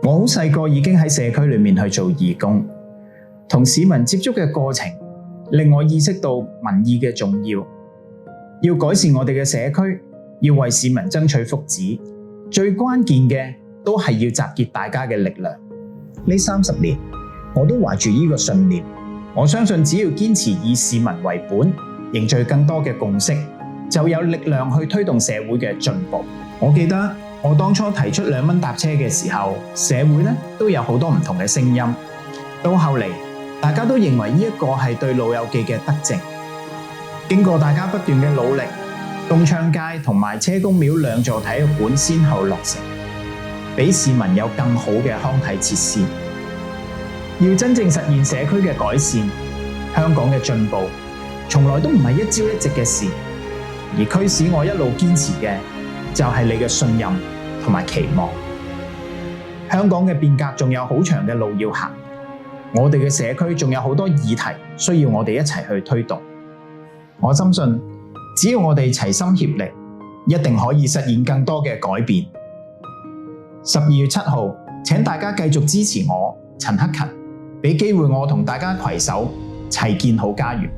我好細個已經喺社區裏面去做義工，同市民接觸嘅過程令我意識到民意嘅重要。要改善我哋嘅社區，要為市民爭取福祉，最關鍵嘅都係要集結大家嘅力量。呢30年，我都懷住呢個信念。我相信只要堅持以市民為本，凝聚更多嘅共識，就有力量去推動社會嘅進步。我記得我當初提出2蚊搭車嘅時候，社會都有好多唔同嘅聲音。到後嚟，大家都認為呢一個係對老友記嘅德政。經過大家不斷嘅努力，東昌街同埋車公廟2座體育館先後落成，俾市民有更好嘅康體設施。要真正實現社區嘅改善，香港嘅進步從來都唔係一朝一夕嘅事，而驅使我一路堅持嘅就係你嘅信任同埋期望。香港嘅變革仲有好長嘅路要行，我哋嘅社區仲有好多議題需要我哋一齊去推動。我深信，只要我哋齊心協力，一定可以實現更多嘅改變。12月7號，請大家繼續支持我陳克勤，俾機會我同大家攜手齊建好家園。